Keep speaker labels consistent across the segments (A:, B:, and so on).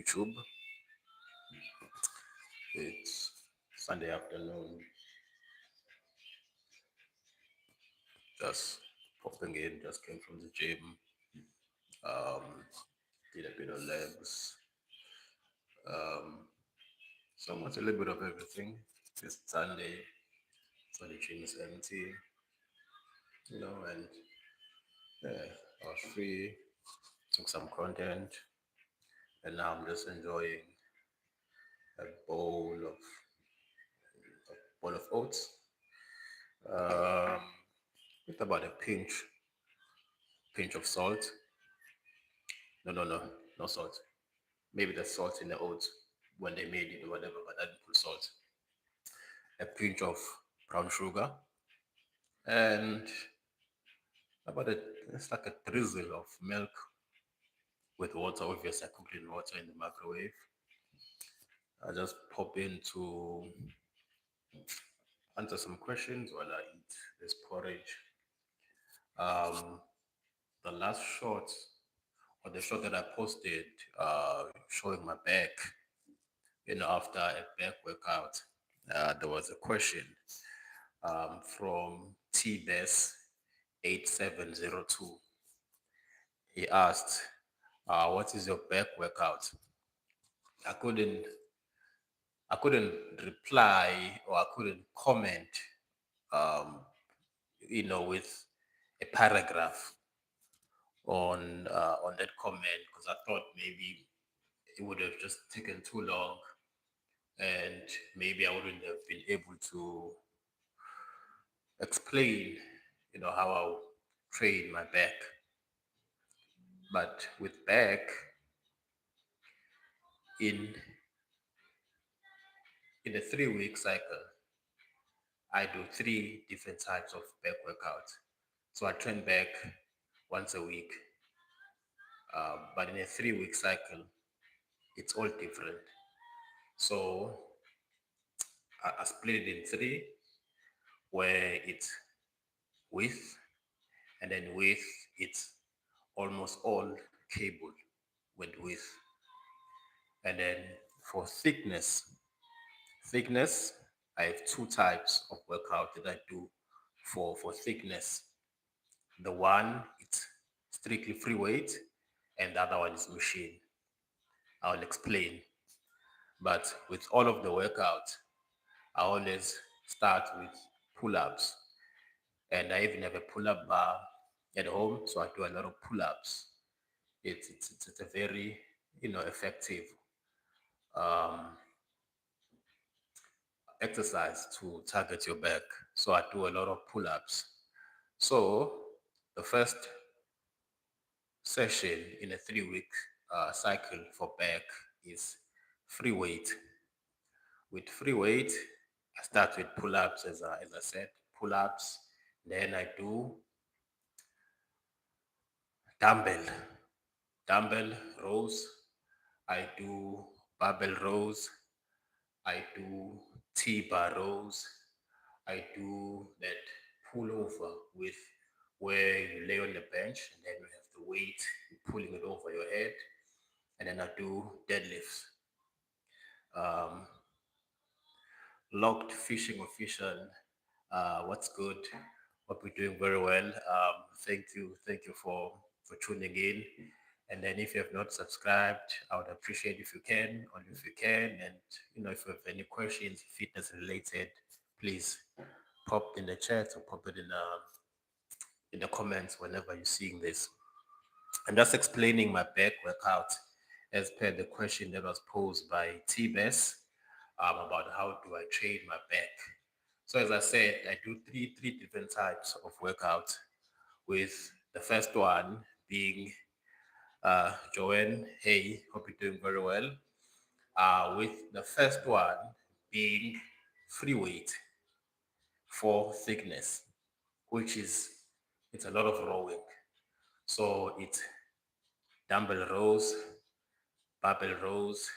A: YouTube. It's Sunday afternoon, just popping in, just came from the gym, um, did a bit of legs, um, so much, a little bit of everything. It's Sunday, so the gym is empty, and yeah, I was free, took some content, and now I'm just enjoying a bowl of oats, um, with about a pinch of salt. No, no salt. Maybe the salt in the oats when they made it or whatever, but I didn't put salt. A pinch of brown sugar and about it's like a drizzle of milk with water. Obviously, I cooked in water in the microwave. I just pop in to answer some questions while I eat this porridge. Um, the last shot or the shot that I posted showing my back, after a back workout, there was a question from TBES 8702. He asked, "What is your back workout?" I couldn't, I couldn't reply or I couldn't comment, um, with a paragraph on that comment because I thought maybe it would have just taken too long and maybe I wouldn't have been able to explain, how I train my back. But with back, in a 3 week cycle, I do three different types of back workouts. So I train back once a week, but in a 3 week cycle, it's all different. So I split it in three, where it's width, and then width, it's almost all cable with width. And then for thickness, I have two types of workout that I do for thickness. The one it's strictly free weight, and the other one is machine. I'll explain. But with all of the workout, I always start with pull-ups, and I even have a pull-up bar at home, so I do a lot of pull-ups. It's a very effective um, exercise to target your back. So I do a lot of pull-ups. So the first session in a 3 week cycle for back is free weight. With free weight, I start with pull-ups, as I said, pull-ups. Then I do dumbbell, dumbbell rows. I do barbell rows. I do T-bar rows. I do that pullover with where you lay on the bench and then you have the weight, you're pulling it over your head. And then I do deadlifts. Um, Locked fishing official. What's good? Hope we're doing very well. Thank you for tuning in. And then if you have not subscribed, I would appreciate if you can, or if you can, and if you have any questions, fitness related, please pop in the chat or pop it in the comments whenever you're seeing this. I'm just explaining my back workout as per the question that was posed by T-Bess, about how do I train my back. So as I said, I do three different types of workout, with the first one being Joanne. Hey, hope you're doing very well. With the first one being free weight for thickness, which is it's a lot of rowing. So it's dumbbell rows, barbell rows,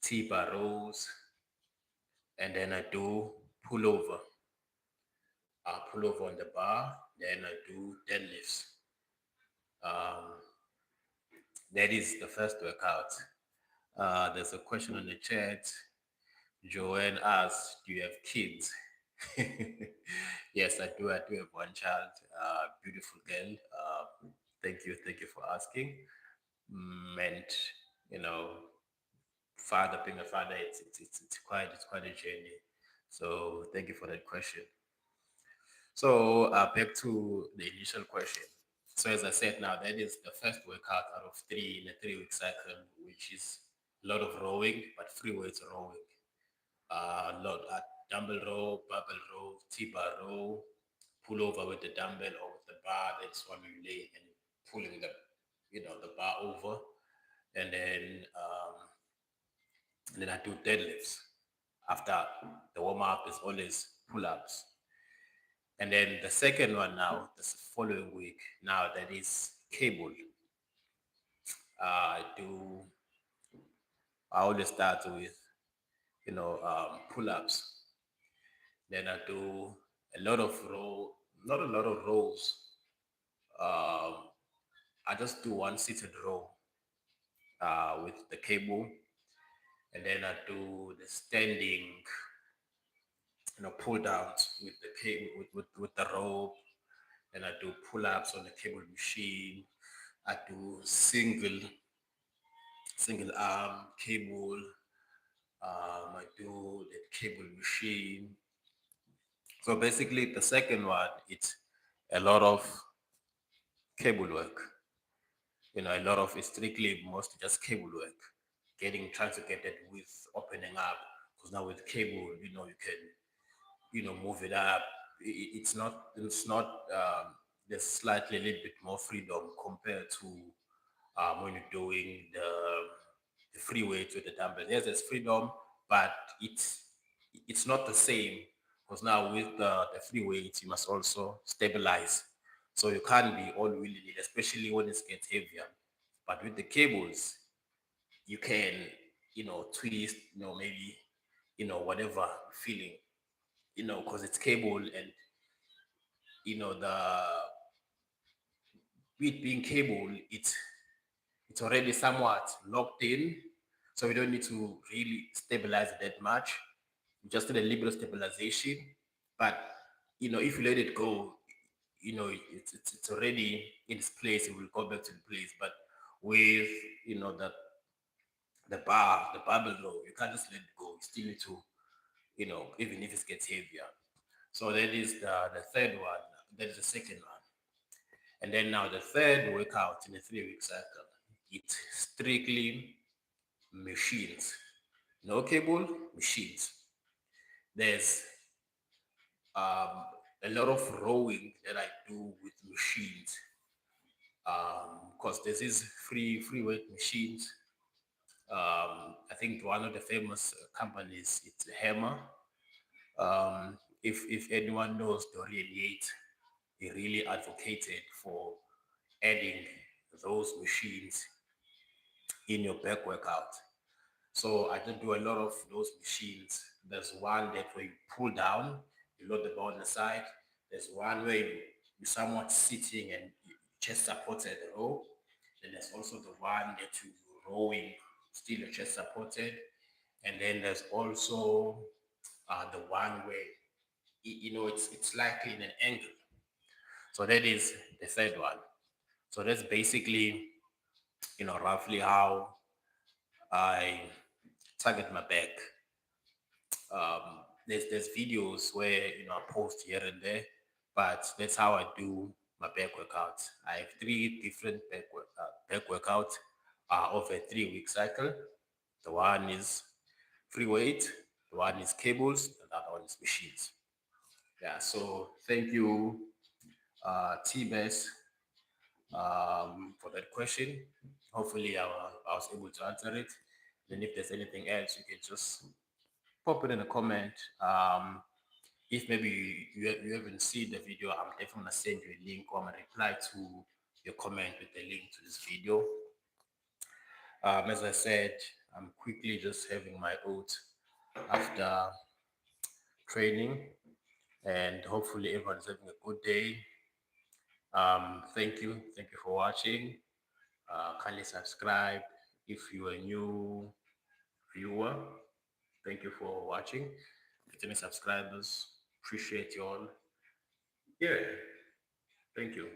A: T-bar rows, and then I do pullover. I pull over on the bar, then I do deadlifts. Um, that is the first workout. There's a question on the chat. Joanne asks, "Do you have kids?" Yes, I do. I do have one child, beautiful girl. Thank you for asking. And you know, father being a father, it's quite a journey. So thank you for that question. So back to the initial question. So as I said, now that is the first workout out of three in a 3 week cycle, which is a lot of rowing, but free weights rowing. A lot dumbbell row, barbell row, T-bar row, pull over with the dumbbell or with the bar. That's one you lay and pulling the bar over, and then I do deadlifts. After the warm up is always pull ups. And then the second one now, this following week, now that is cable. I do. I always start with pull ups. Then I do a lot of row, not a lot of rows. Um, I just do one seated row with the cable, and then I do the standing, pull downs with the cable with the rope. Then I do pull ups on the cable machine. I do single arm cable. I do the cable machine. So basically, the second one, it's a lot of cable work. A lot of it's strictly mostly just cable work, trying to get it with opening up. Because now with cable, you can, move it up. It's not, there's slightly a little bit more freedom compared to when you're doing the free weights with the dumbbell. Yes, there's freedom, but it's not the same because now with the free weights, you must also stabilize. So you can't be all willy-nilly, especially when it gets heavier. But with the cables, you can, twist, maybe, whatever feeling, because it's cable and, the with being cable, it's already somewhat locked in, so we don't need to really stabilize it that much. We just need a little bit of stabilization, but if you let it go, it's already in its place. It will go back to the place. But with the barbell row, you can't just let it go. You still need to, even if it gets heavier. So that is the third one. That is the second one. And then now the third workout in a 3 week cycle, it's strictly machines. No cable, machines. There's a lot of rowing that I do with machines. Because there's these free weight machines. I think one of the famous companies, it's Hammer. If anyone knows Dorian Yates, he really advocated for adding those machines in your back workout. So I did do a lot of those machines. There's one that where you pull down, you load the bar on the side. There's one where you're somewhat sitting and you chest supported the row. Then there's also the one that you're rowing, still your chest supported. And then there's also the one where it's likely in an angle. So that is the third one. So that's basically roughly how I target my back. There's videos where I post here and there, but that's how I do my back workouts. I have three different back workouts over a 3 week cycle. The one is free weight, the one is cables, and the other one is machines. Yeah, so thank you, T-Best, for that question. Hopefully, I was able to answer it. And if there's anything else, you can just pop it in a comment. If maybe you haven't seen the video, I'm definitely gonna send you a link or I'm gonna reply to your comment with the link to this video. As I said, I'm quickly just having my oats after training, and hopefully everyone's having a good day. Thank you for watching. Kindly subscribe if you are new. viewer. Thank you for watching. If it's any subscribers, appreciate you all. Yeah, thank you.